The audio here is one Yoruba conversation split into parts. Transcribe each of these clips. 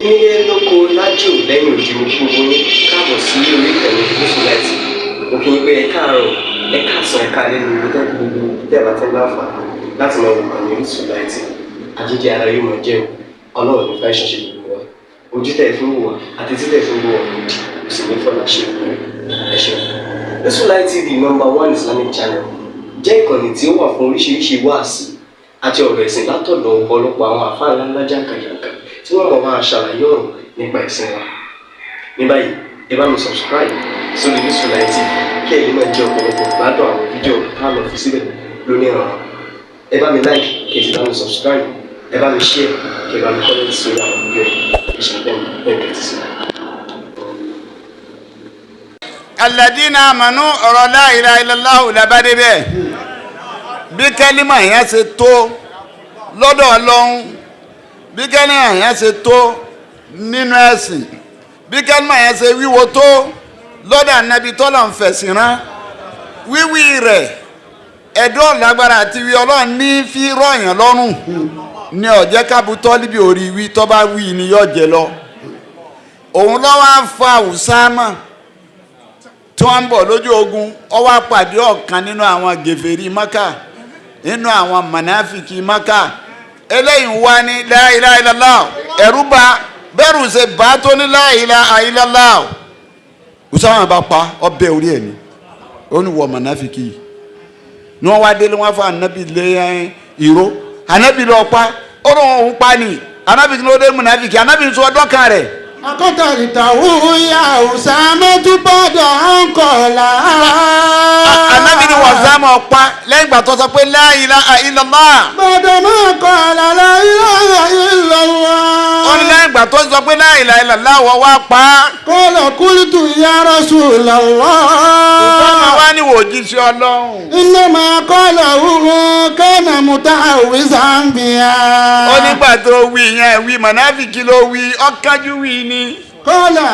Nílé lóko lájò lẹ́yìn òjì mo kí gbogbo yín káàbọ̀ sí orí ìkànnì Mùsùlùmí. Mo kí yín pé ẹ káàárọ̀, ẹ káàsán, ẹ káalẹ́ ní ibi tẹ́lẹ̀ gbogbo tẹ́lẹ̀ àti láǹfààní láti máa wò ìkànnì Mùsùlùmí. Àjíjẹ ara yóò máa jẹun, Ọlọ́run ní fẹ́ ṣọṣẹ́ gbogbo wa. Ojú tẹ̀ fún wò wá àti títẹ̀ fún wò wá kò sì ní fọ́nà ṣe ẹ ṣeun. Mùsùlùmí TV #1 Islamic channel jẹ́ ìkànnì tí ó wà fún oríṣiríṣi wáàsí àti ọ̀rọ̀ ẹ̀sìn látọ̀dọ̀ ọ̀pọ̀lọpọ̀ àwọn àfáà ńláńlá jàǹkàjàǹkà tí wọ́n mọ̀ máa ṣàlàyé ọ̀rọ̀ nípa ẹ̀sìn wa. Ní báyìí, ẹ bá mi subscribe sórí Mùsùlùmí TV kí ẹ lè máa jẹ ọ̀pọ̀lọpọ̀ gbádùn àwọn fídíò táwọn fi síbẹ̀ lónìí ọ̀rọ̀. Ẹ bá mi like kí ẹ sì bá mi subscribe, ẹ bá mi share kí ẹ bá mi comment sórí àwọn fídíò ìṣẹ̀lẹ̀ bẹ́ẹ̀ sí. Alladina amanu ọ̀rọ̀ la ilaha illallah labade bẹ́ẹ̀ bí kẹ́límà yẹn ṣe tó lọ́dọ̀ Ọlọ́run, bí kẹ́límà yẹn ṣe tó nínú ẹ̀sìn, bí kẹ́límà yẹn ṣe wíwo tó lọ́dọ̀ Ànábì tọ́lọ̀ ń fẹ̀sìn rán, wíwí rẹ̀ ẹ̀dọ́ lágbára àti wí Ọlọ́run ní fi rọ̀yàn lọ́rùn ní ọ̀jẹ́ kábútọ́ níbi orí wí tọ́ bá wí ni yóò jẹ lọ. Òun lọ́wọ́ á fa Usama tí wọ́n ń bọ̀ lójú ogun, ó wá pàdé ọ̀kan nínú àwọn gèfèrí Mákà, nínú àwọn mànáfìkì Mákà. Eléyìí wá ní la ilaha illallah, ẹ̀rú bá bẹ́rù ṣe bá tó ní la ilaha illallah. Usama bá pa ọbẹ̀ orí ẹ̀ ni ó ní wọ mànáfìkì yìí ní wọ́n wá délé wọn fún Ànábì lé ìró, Ànábì lọ pa ó lóun òun pa ni, Ànábì kí ló dé mànáfìkì, Ànábì ń sọ ọdọ́ kan rẹ̀. Akọ́tàlítàwó ya Usama túbọ̀dọ̀ ọ̀nkọ̀lá. Ànábì ni Usama ọ̀pá lẹ́yìn ìgbà tó sọ pé la ilaha illallah. Bọ̀dọ̀ máa kọ̀lá la ilaha illallah. Ó ní lẹ́yìn ìgbà tó sọ pé la ilaha illallah wọ́n wá pa á. Qala qultu ya Rasulallah. Usama wá ní òjíṣẹ́ Ọlọ́run. Innama qalahu kana muta'awwizan biha. Ó nígbà tó wí yẹn wí mànáfìkì ló wí ọ̀kájú wí ni. Qala.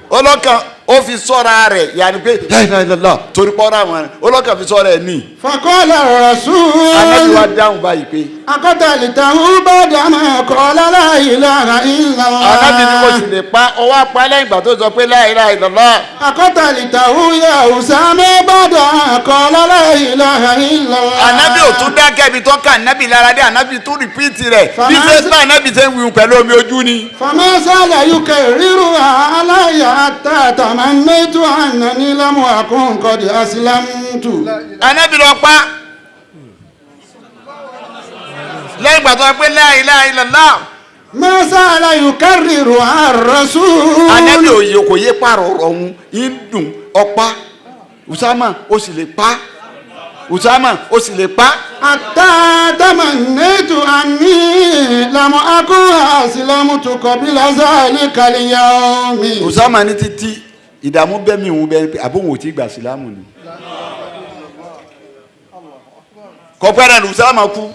Ọlọ́kan ó fi sọ́ra rẹ̀ yàní pé la ilaha illallah torí pọ́nrọ́ àwọn ọlọ́kan fi sọ́ra ẹ̀ ní. Faqala Rasul. Ànábì wa dáhùn báyìí pé. Akọ́tàlítàwó ba'da ma qala la ilaha illallah. Ànábì ni mo sì lè pa ọwọ́ apá lẹ́yìn ìgbà tó sọ pé la ilaha illallah. Akọ́tàlítàwó ya Usama ba'da ma qala la ilaha illallah. Ànábì ò tún dákẹ́ ibi tó ká Ànábì lára dé, Ànábì tún rìpíìtì rẹ̀ bí fẹ́sítà Ànábì ṣe ń wí pẹ̀lú omi ojú ni. Fama zala yukarriruha alayya hatta tamannaytu annani lam akun qad aslamtu. Ànábì lọ pa lẹ́yìn ìgbà tó sọ pé la ilaha illallah. Ma zala yukarriruha ar-rasul. Ànábì òye kò yé pààrọ̀ ọ̀rọ̀ ọ̀hún ń dùn ọ̀pá. Usama ó sì lè pa, Usama ó sì lè pa. Hatta tamannaytu anni lam akun aslamtu qabla zalika al-yawmi. Usama ní títí ìdààmú bẹ́ẹ̀ mi òun bẹ́ẹ̀ àbóhùn ò tí gbà sílámù ni. Kọ̀pẹ́rẹ́ ni Usama kú,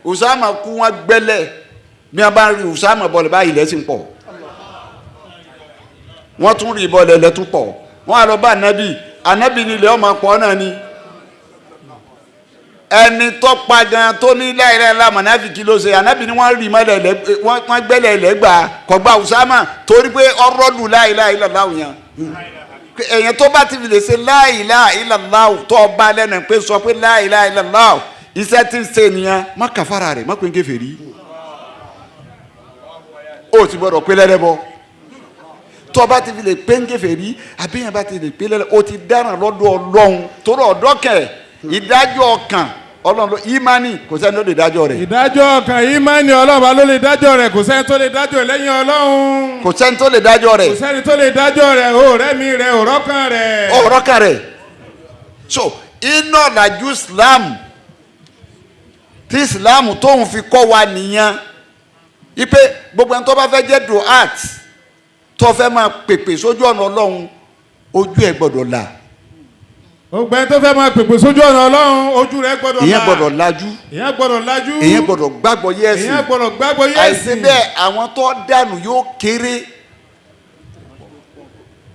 Usama kú wọn gbẹ́lẹ̀ bí wọ́n bá rí Usama bọ́ọ̀lù báyìí lẹ́sìn pọ̀, wọ́n tún rí bọ́ọ̀lù lẹ́tún pọ̀, wọ́n á lọ bá Ànábì, Ànábì ni ilẹ̀ ọmọ pọ̀ náà ni. Ẹni tó pa gan tó ní la ilaha illallah mànáfìkì ló ṣe, Ànábì ni wọ́n rí mọ́lẹ̀ wọ́n gbẹ́lẹ̀ lẹ́gbàá kọ̀gbà Usama torí pé ọ̀rọ̀dù la ilaha illallah yẹn. Èyàn tó bá ti fi lè ṣe la ilaha illallah tó ọba lẹ́nu pé sọ pé la ilaha illallah iṣẹ́ tí ń ṣe nìyẹn má kàfàrà rẹ̀ má pé ń kèfèrí. Ó ti gbọ́dọ̀ pé lẹ́rẹ́bọ tó ọba ti fi lè pé ń kèfèrí àbíyàn bá ti lè pé lẹ́rẹ́ ó ti dáràn lọ́dọ̀ Ọlọ́run torí ọ̀dọ́ kẹ̀ ìdájọ́ ọkàn Ọlọ́run ló ìmánì kò sẹ́ni tó lè dájọ́ rẹ̀. Ìdájọ́ ọkàn ìmánì Ọlọ́run ló lè dájọ́ rẹ̀, kò sẹ́ni tó lè dájọ́ lẹ́yìn Ọlọ́run. Kò sẹ́ni tó lè dájọ́ rẹ̀. Kò sẹ́ni tó lè dájọ́ rẹ̀, ọ̀rẹ́ mi rẹ̀, ọ̀rọ̀kàn rẹ̀. Ọ̀rọ̀kàn rẹ̀. So iná ọ̀làjú Islam tí Islam tóun fi kọ́ wa nìyẹn ipe gbogbo ẹni tó bá fẹ́ jẹ́ duat tó fẹ́ máa pèpè sójú ọ̀nà Ọlọ́run ojú ẹ̀ gbọ́dọ̀ là. Ọgbẹ́ tó fẹ́ máa pèpè sójú ọ̀nà Ọlọ́run ojú rẹ̀ gbọ́dọ̀ là. Ìyẹn gbọ́dọ̀ lajú. Ìyẹn gbọ́dọ̀ lajú. Ìyẹn gbọ́dọ̀ gbàgbọ́ yẹ́sìn. Ìyẹn gbọ́dọ̀ gbàgbọ́ yẹ́sìn. Àìsí bẹ́ẹ̀ àwọn tó dànù yóò kéré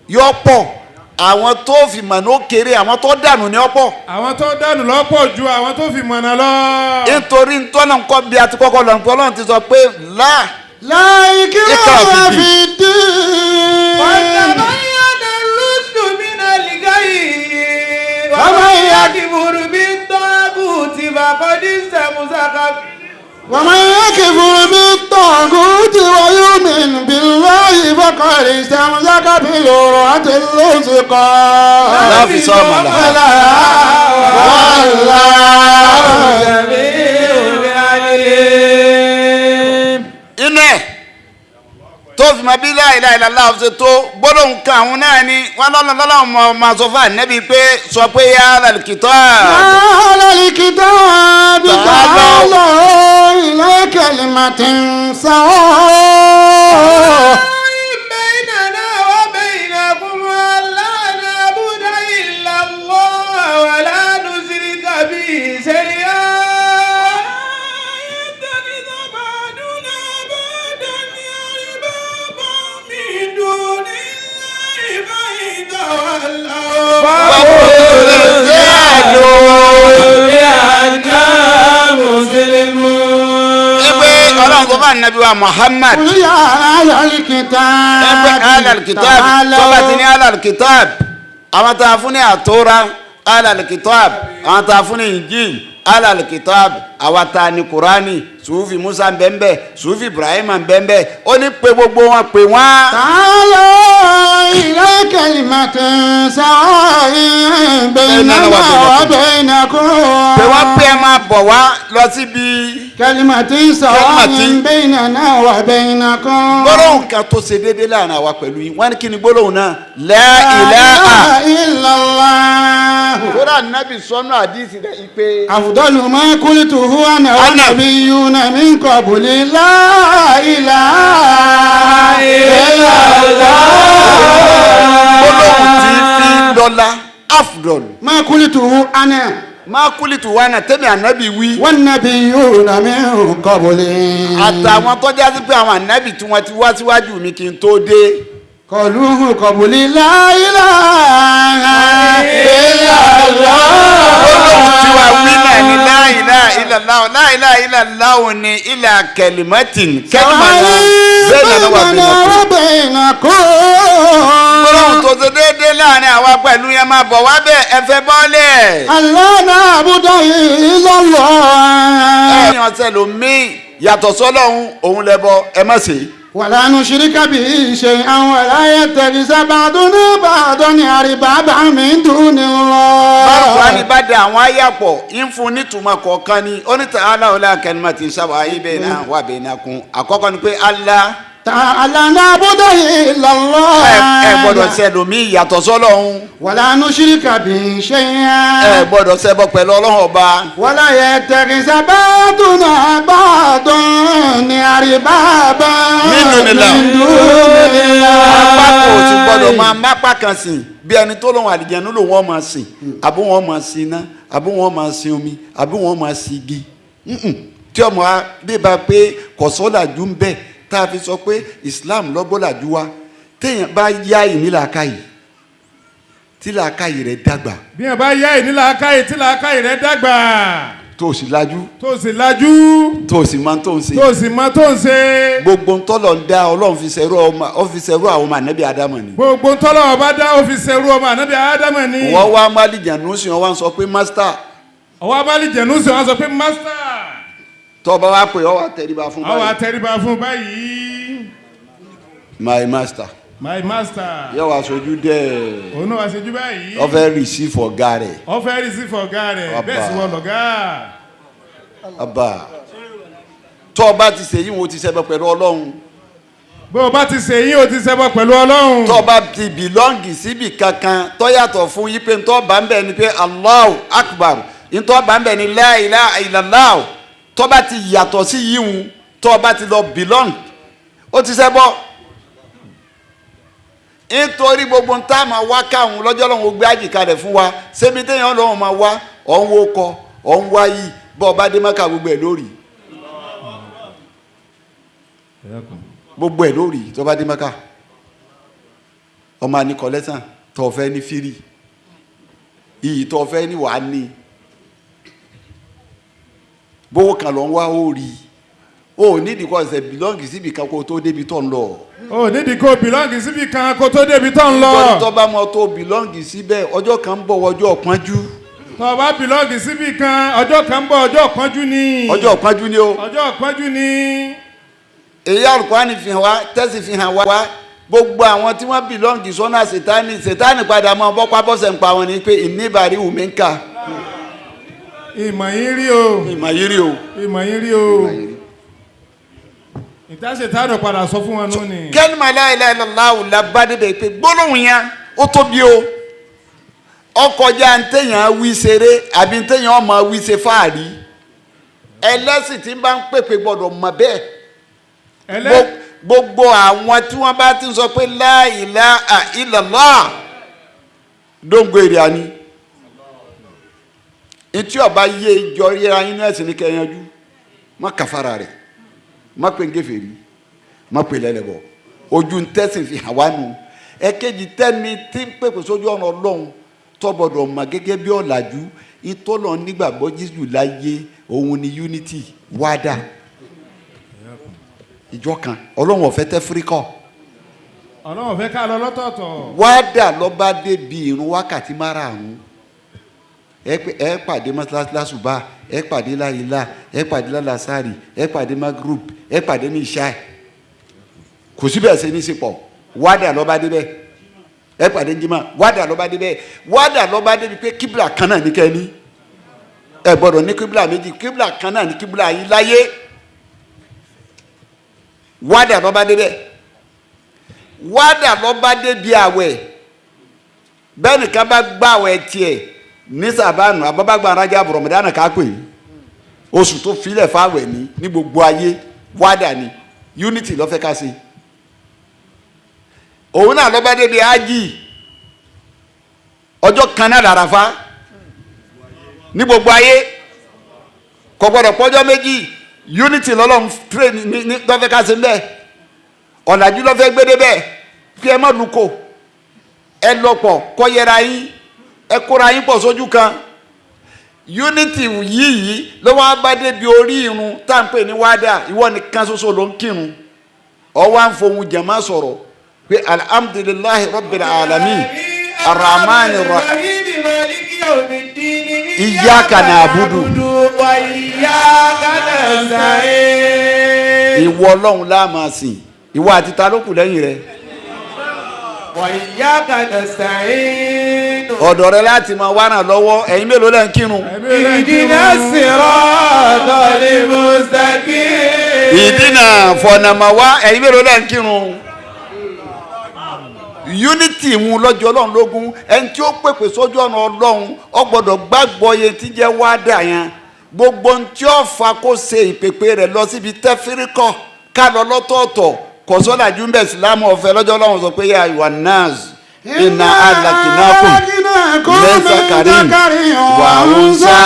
yóò pọ̀, àwọn tó fi mọ̀nà ó kéré, àwọn tó dànù ni ó pọ̀. Àwọn tó dànù ló pọ̀ ju àwọn tó fi mọ̀nà lọ. Nítorí ntọ́nà nǹkan bí a ti kọ́kọ́ lọ nǹkan Ọlọ́run ti sọ pé لا إكراه في الدين قد تبين الرشد من الغي ومن يكفر بالطاغوت فقد استمسك ومن يكفر بالطاغوت ويؤمن بالله فقد استمسك بالعروة الوثقى لا انفصام لها والله سميع عليم. inú ẹ̀ tó fi máa bí la ilaha illallah ṣe tó gbọ́dọ̀ nǹkan àwọn náà ni wọ́n lọ́lọ́ máa sọ fún ànẹ́bí pé sọ pé ya ahlal kitab. أهل الكتاب تعالوا إلى كلمة سواء بيننا وبينكم ألا نعبد إلا الله ولا نشرك به شيئا يتخذ بعضنا بعضا أربابا من دون الله فإن تولوا فقولوا بأننا مسلمون. ọlọ́run kò bá nàbí wa Muhammad. قل يا أهل الكتاب ẹgbẹ́ alalikitab tọ́ba ti ní alalikitab àwọn tá a fún ní àtọ́ra alalikitab àwọn tá a fún ní injil alalikitab àwọn tá a ní kurani sufi musa bẹ́ẹ̀nbẹ́ sufi ibrahima bẹ́ẹ̀nbẹ́ ó ní pé gbogbo wọn pé wọ́n. تعالوا إلى كلمة سواء بيننا وبينكم pé wọ́n pé ẹ máa bọ̀ wá lọ síbi كلمة سواء بيننا وبينكم gbólóhùn kan tó ṣe déédéé láàrin àwa pẹ̀lú yín wọ́n ní kí ni gbólóhùn náà la ilaha إلا الله kódà nábì sọ́nù àdìsí rẹ̀ ìpè. أفضل ما قلته أنا والنبيون من قبل لا إله إلا الله gbólóhùn tí fi lọ́lá afdol ما قلته أنا máa kúlìtù wa náà tẹ́mi ànábì wí. والنبيون من قبل àtàwọn tó jásí pé àwọn ànábì tí wọ́n ti wá síwájú mi kí n tó dé. قالوه قبل لا إله إلا الله gbólóhùn tí wàá wí náà ni la ilaha illallah la ilaha illallah ni ila kalimatin kẹ́lìmọ̀ náà bẹ́ẹ̀ náà wà بيننا وبينكم gbólóhùn tó ṣe déédéé láàrin àwa pẹ̀lú yẹn máa bọ̀ wá bẹ́ẹ̀ ẹ fẹ́ bọ́ọ̀lẹ̀. ألا نعبد إلا الله ẹ̀yin ọ̀sẹ̀ ló mí yàtọ̀ sọ́lọ́hún òun lẹ́bọ ẹ má ṣe. ولا نشرك به شيئا ولا يتخذ بعضنا بعضا أربابا من دون báwo ni الله bá da àwọn àyàpọ̀ ń fún nítumọ̀ kọ̀ọ̀kan ni ó ní ta'ala ọ̀la kalimati sawa'i bainana wa bainakum àkọ́kọ́ ni pé Allah تعالى نعبد إلا ẹ gbọ́dọ̀ الله ṣẹlòmí ìyàtọ̀ sọ́lọ́hún ولا نشرك به ẹ شيئا gbọ́dọ̀ ṣẹbọ pẹ̀lú Ọlọ́hun Ọba ولا يتخذ بعضنا بعضا أربابا من دون الله. من دون apá kò sì الله gbọ́dọ̀ máa mápá kan sìn bí ẹni tó lóun àlìjẹ̀nú lòun ọ̀ máa sìn àbí wọn máa sin iná àbí wọn máa sin omi àbí wọn máa sin igi tí ọmọ wa bí ba pé kọ̀sọ́làjú ń bẹ tá a fi sọ pé Islam lọ́gbọ́làjú wa téèyàn bá yá ìnílàákàyè tí làákàyè rẹ̀ dàgbà bí wọn bá yá ìnílàákàyè tí làákàyè rẹ dàgbà tó o sì lajú tó sì lajú tó o sì máa tó ń ṣe tó sì mọ tó ń ṣe gbogbo ntọ́lọ̀ ń dá Ọlọ́run fi ṣẹrú àwọn ọmọ ànábì Ádámù ni gbogbo ntọ́lọ́wọ́ bá dá ọ́fíìsì ẹrú ọmọ ànábì ádámù ni wọ́n wá málìjànú sí wọn wá ń sọ pé master ọwọ́ abálí jẹ̀nú sí wọn sọ pé master tó bá wá pè ọ́ wá tẹríba fún àwọn báyìí àtẹríba fún báyìí my master my master yóò wá sojú dẹ́ òun náà wá ṣojú báyìí ọ fẹ́ receive ọ̀gá rẹ̀ ọ fẹ́ rí sí fọ̀gá rẹ̀ Ọba. bẹ́ẹ̀ sì wọ́n lọ̀gá ọba tó o bá ti ṣèyí wọn o ti ṣẹbọ pẹ̀lú Ọlọ́run bó o bá ti ṣe yín o ti ṣẹbọ pẹ̀lú ọlọ́run tó o bá ti bìlọ́ǹgì síbi kankan tó yàtọ̀ fún yí pé ntọ́ bá ń bẹ̀ ni pé Allahu Akbar ntọ́ bá ń bẹ̀ ni la ilaha illallah tó o bá ti yàtọ̀ sí yíhun tó o bá ti lọ bìlọ́ǹgì ó ti ṣẹbọ nítorí gbogbo ń tá a máa wá káwọn lọ́jọ́ lọ́wọ́ gbé àjìkalẹ̀ fún wa sẹ́mi téèyàn lọ́wọ́ máa wá ọ̀hún wo kọ ọ̀hún wá yìí bọ́ ọba dé mọ́kà gbogbo ẹ̀ lórí gbogbo ẹ̀ lórí tó bá dé mọ́kà ọmọ àní kọ́lẹ́sàn tó fẹ́ ní fírì iyì tó fẹ́ ní wàá ní bówó kan lọ́ ń wá ó rí o nídìí kó ṣe belong síbi kan kó tó débi tó ń lọ. o nídìí kó belong síbi kan kó tó débi tó ń lọ. nítorí tó bá mọ tó belong síbẹ̀ ọjọ́ kan ń bọ̀ ọjọ́ ọ̀pọ̀njú. tó bá belong síbi kan ọjọ́ kan ń bọ̀ ọjọ́ ọ̀pọ̀njú ni. ọjọ́ ọ̀pọ̀njú ni o. ọjọ́ ọ̀pọ̀njú ni. èyí Al-Qur'ani fi hàn wá tẹ́sí fi hàn wá gbogbo àwọn tí wọ́n belong sọ́nà sètánì padà mọ́ bọ́pá bọ́sẹ̀ ń pa wọn ni pé ìníbàárí wùmí ń kà. ìmọ̀ yín rí o. ìmọ̀ yín rí o. ìmọ̀ yín rí o. ìtàṣetánù padà sọ fún wọn nù ni. kẹ́lìmọ̀ la ilaha illallah làbádé bẹ̀ pé gbólóhùn yẹn ó tóbi o ọkọjá ntẹ̀yàn wí seré àbí ntẹ̀yàn ọmọ wí se fáàrí ẹlẹ́sìn tí bá ń pèpè gbọ́dọ̀ mọ̀ bẹ́ẹ̀ gbogbo àwọn tí wọ́n bá ti sọ pé la ilaha illallah dóńgó èrè àní etí ọba yé ìjọ ríra inú ẹ̀sìn ní kẹyanjú má kàfàrà rẹ̀ má pè ń gèfèrí má pè lẹ́lẹ́bọ̀ ojú ń tẹ́sìn fi hàn wá nù ẹ̀kejì tẹ́ni tí ń pèpè sójú ọ̀nà Ọlọ́run tọ́bọ̀dọ̀ mà gẹ́gẹ́ bí ọ̀làjú ìtọ́lọ̀ nígbàgbọ́ Jésù láyé òun ni unity wádà ìjọ kan Ọlọ́run ọ̀fẹ́ tẹ́ fíríkọ̀ Ọlọ́run ọ̀fẹ́ ká lọ lọ́tọ̀ọ̀tọ̀ wádà lọ́ba débi ìrun wákàtí márààrún ẹ pàdé mọ́sálásùbà ẹ pàdé láyìlá ẹ pàdé lálàsárì ẹ pàdé magrub ẹ pàdé ní ìṣá kò síbẹ̀ ṣe ní sípò wádà lọ́ba débẹ̀ ẹ pàdé jimá wádà lọ́ba débẹ̀ wádà lọ́ba débi pé kíbla kan náà ní kẹ́ni ẹ gbọ́dọ̀ ní kíbla méjì kíbla kan náà ní kíbla yìí láyé wádà lọ́ba débẹ̀ wádà lọ́ba débi àwẹ̀ bẹ́ẹ̀ nìkan bá gbà àwẹ̀ tiẹ̀ ní sàbánu abábágbà arájà bùrọ̀mọ̀dánà ká pè oṣù tó filẹ̀ fáwẹ̀ ní gbogbo ayé wádà ni unity lọ́fẹ́ ká ṣe òun náà lọ́ba débi ájì ọjọ́ kan náà làràfá ní gbogbo ayé kò gbọdọ̀ pọ́jọ́ méjì unity lọ́lọ́run train ní lọ́fẹ́ ká ṣe mbẹ́ ọ̀làjú lọ́fẹ́ gbédé bẹ́ẹ̀ kí ẹ má lukò ẹ lọ́pọ̀ kọ́ yẹra yín ẹ kóra yín pọ̀ sójú kan unity yìí ló wá bá débi orí irun tá à ń pè ní wádà ìwọ nìkan ṣoṣo ló ń kírun ọwọ́ à ń fohùn jẹ̀má sọ̀rọ̀ pé alhamdulillahi rabbil alamin arrahmani rahim iyyaka na'budu wa iyyaka nasta'in. ìwọ Ọlọ́run la máa sìn ìwọ àti ta ló kù lẹ́yìn rẹ̀. wa iyyaka nasta'in. ọ̀dọ̀ rẹ láti máa wá ràn lọ́wọ́ ẹ̀yin mélòó lẹ́ ń kírun. Ihdina siratal mustaqim. ìdínà fọ̀nàmà wá ẹ̀yin mélòó lẹ́ ń kírun. unity mu lọ́jọ́ Ọlọ́run lógún ẹni tí ó pèpè sójú ọ̀nà Ọlọ́run ó gbọ́dọ̀ gbàgbọ́ yẹn tí jẹ́ wádà yẹn gbogbo ohun tí ó fa kó ṣe ìpèpè rẹ̀ lọ síbi tẹ́fíríkọ̀ ká lọ lọ́tọ̀ọ̀tọ̀ kọ̀sọ́làjú ń bẹ̀ sílámù ọ̀fẹ́ lọ́jọ́ Ọlọ́run sọ pé yà ìwà nas iná alakinakum lẹ́sà karim wà ń sá.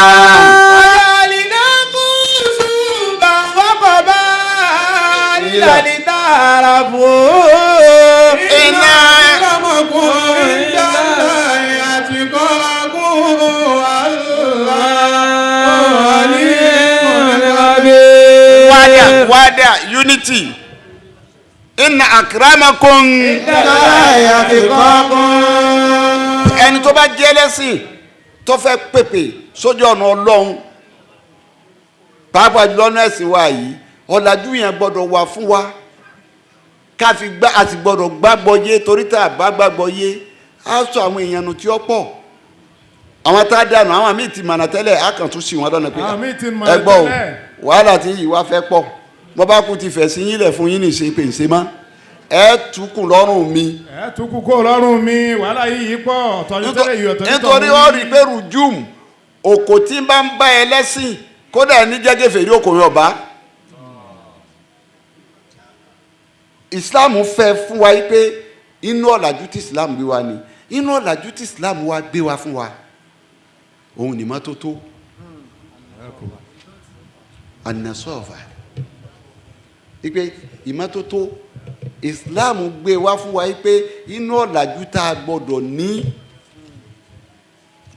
Wada unity inna akramakum ẹni tó bá jẹ́ lẹ́sìn tó fẹ́ pèpè sójú ọ̀nà Ọlọ́run pàápàá jùlọ náà ẹ̀sìn wa yìí ọ̀làjú yẹn gbọ́dọ̀ wà fún wa ká fi gbá àti gbọ́dọ̀ gbàgbọ́ yé torí tá a bá gbàgbọ́ yé á sọ àwọn èèyàn nù tí ó pọ̀ àwọn tá a dànù àwọn míì ti mọ̀nà tẹ́lẹ̀ á kàn tún sí wọn lọ́nà pé ẹ gbọ́ o wàhálà tí yìí wá fẹ́ pọ̀ bọ́ bá kú ti fẹ̀ sí yín lẹ̀ fún yín ní ṣe pé ṣe má ẹ tukùn lọ́rùn mi. ẹ tukùn kó lọ́rùn mi wàhálà yìí pọ̀ ọ̀tọ̀yìn tẹ́lẹ̀ yìí ọ̀tọ̀yìn tọ̀ nítorí ó rí pé rùjúm òkò tí bá ń bá ẹ lẹ́sìn kódà ní jẹ́gẹ́ fèrè okòrin ọ̀bá. Islam fẹ́ fún wa pé inú ọ̀làjú tí Islam gbé wa ni inú ọ̀làjú tí Islam wa gbé wa fún wa òun ni mọ́tótó ànàsọ́ọ̀fà ipe ìmọ́tótó Islam gbé wá fún wa pé inú ọ̀làjú tá a gbọ́dọ̀ ní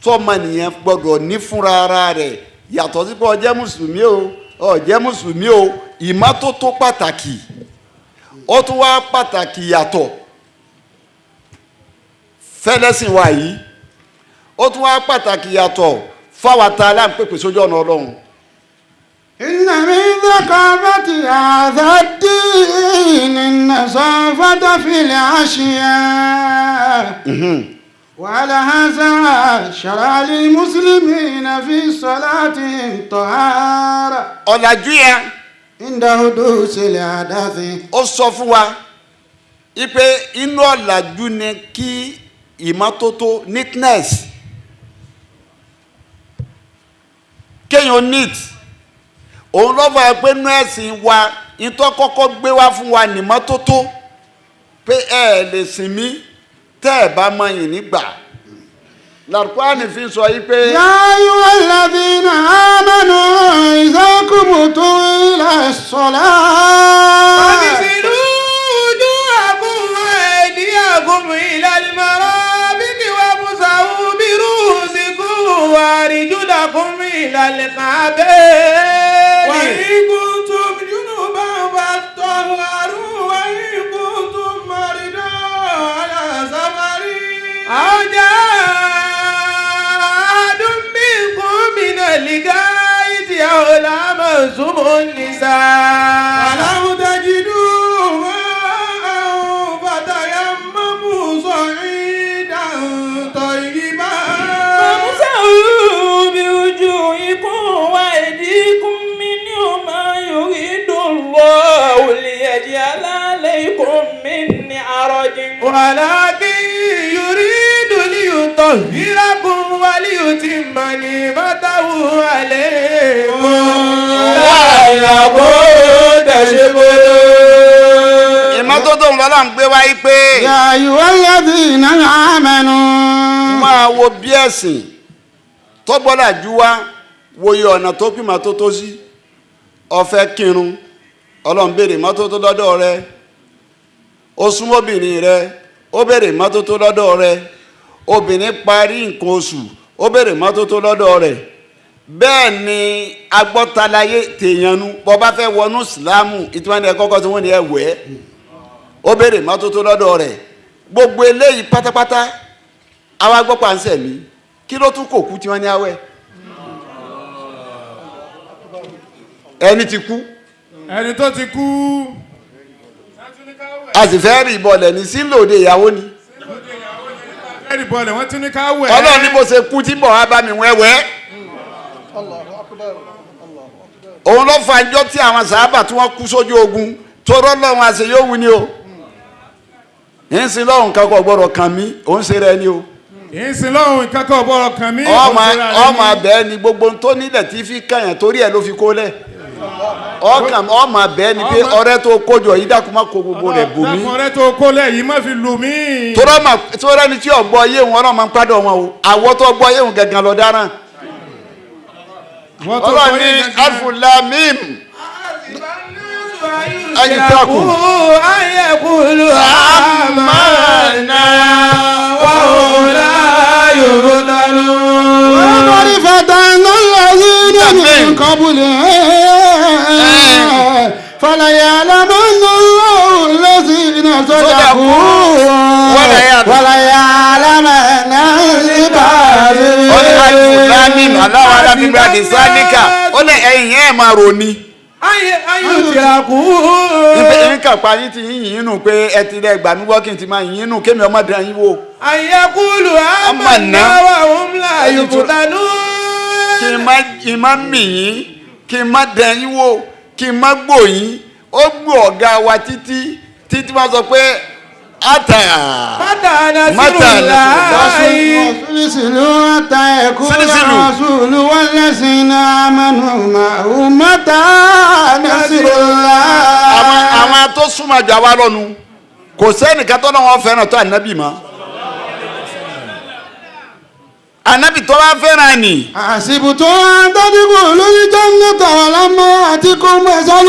tọ́mọnìyàn gbọ́dọ̀ ní fúnra ara rẹ̀ yàtọ̀ sí pé ó jẹ́ mùsùlùmí o ó jẹ́ mùsùlùmí o ìmọ́tótó pàtàkì ó tún wá pàtàkì yàtọ̀ fẹ́lẹ́sìn wa yìí ó tún wá pàtàkì yàtọ̀ fáwọn tá a láǹpẹ̀pẹ̀ sójú ọ̀nà Ọlọ́run. إن من ثقافة هذا الدين النظافة في الأشياء وعلى هذا شرع للمسلمين في صلاة طهارة ọ̀làjú yẹn عند حدوث الحدث. ó sọ fún wa ipe inú ọ̀làjú ni kí ìmọ́tótó neatness kéèyàn neat òun lọ́fà pé nú ẹ̀sìn wa ìtọ́ kọ́kọ́ gbé wá fún wa nìmọ́tótó pé ẹ lè sìn mí tẹ́ ẹ bá mọ yìí nígbà làrúkọ́ni fi sọ yìí pé. يا أيها الذين آمنوا إذا قمتم إلى الصلاة فاغسلوا وجوهكم وأيديكم إلى المرافق وامسحوا برؤوسكم وأرجلكم إلى الكعبين وإن كنتم جنبا فاطهروا وإن كنتم مرضى على سفر أو جاء أحد منكم من الغائط أو لامستم النساء فلم تجدوا ماء فتيمموا صعيدا طيبا فامسحوا بوجوهكم وأيديكم منه ما يريد الله ليجعل عليكم من حرج ولكن يريد ليطهركم وليتم نعمته عليكم لعلكم تشكرون. ìmọ́tótó ńlọ́lá ń gbé wáyé pé. يا أيها الذين آمنوا máa wo bí ẹ̀sìn tó gbọ́dọ̀ ju wá wòye ọ̀nà tó pín mọ́tótó sí ọ̀fẹ́ kírun Ọlọ́run béèrè mọ́tótó lọ́dọ̀ rẹ ó súnmọ́ obìnrin rẹ ó béèrè mọ́tótó lọ́dọ̀ rẹ obìnrin parí nǹkan oṣù ó béèrè mọ́tótó lọ́dọ̀ rẹ bẹ́ẹ̀ ni agbọ́talaye tèèyànnu bọ́ bá fẹ́ wọnú ìsìlámù ìtumọ̀ ní ẹ kọ́kọ́ tí wọ́n ní ẹ wẹ̀ ó béèrè mọ́tótó lọ́dọ̀ rẹ gbogbo eléyìí pátápátá àwa gbọ́ pàǹsẹ̀ mi kí ló tún kò kú tí wọ́n ní awẹ́ ẹni ti kú ẹni tó ti kú a sì fẹ́ rí ìbọ̀lẹ̀ ní sílòdè ìyàwó ni ẹ̀rì bọ́ọ̀lẹ̀ wọ́n tún ní ká wẹ̀. Ọlọ́run ní bó ṣe kú tí bọ̀ wá bá mi wẹ́wẹ́ òun ló fa ìjọ tí àwọn sàábà tí wọ́n kú sójú ogun torọ́ lọ́run àṣẹ yóò wí ni o ń sin lọ́run kankan gbọ́dọ̀ kàn mí òun ṣe rẹ ni o ìsìn lọ́hùn ìkákọ̀ bọ̀rọ̀ kàn mí. ọmọ abẹ́ ni gbogbo tó nílẹ̀ tí fi kàyàn torí ẹ̀ ló fi kó lẹ̀ ọmọ abẹ́ ni pé ọ̀rẹ́ tó kójọ yìí dákun má kó gbogbo rẹ̀ bù mí. dákun ọ̀rẹ́ tó kó lẹ̀ yìí má fi lù mí. torọ́ ẹni tí ọ̀gbọ́ yé wọn náà máa ń pàdé wọn o àwọ̀ tó gbọ́ yé wọn gẹ̀gàn lọ dáràn. Ọlọ́run ní alfu lam mim ayitaku ayekulu amana wa la yubtalu. وقد فتنا الذين من قبلهم فليعلمن الله الذين صدقوا وليعلمن الكاذبين. aláwọ̀ alábíbá di sáníkà ó lẹ ẹ̀yìn ẹ̀ máa roni. ayutiraku. nǹkan pa yín ti yín nù pé ẹ ti rẹ gbà mí wọ́ kí n ti máa yín nù kémi ọmọdé yín wò. ayekulu amana wa hum la yubtalu. kí n má mì yín kí n má dẹ yín wò kí n má gbò yín ó gbò ọ̀gá wa títí wọ́n sọ pé ata سلسلوا حتى يكون الرسول والذين آمنوا معه متى نصر الله. àwọn tó súnmọ́ jù àwa lọ́nu kò sẹ́nìkan tó náà wọ́n fẹ́ràn tó ànábì mọ́ ànábì tó bá fẹ́ràn ni. àṣìbùtò àtọ́jú kò lórí jẹ́ ń gbẹ́tọ̀ ọ̀la mọ́ àti kò mọ̀ ẹ̀sán.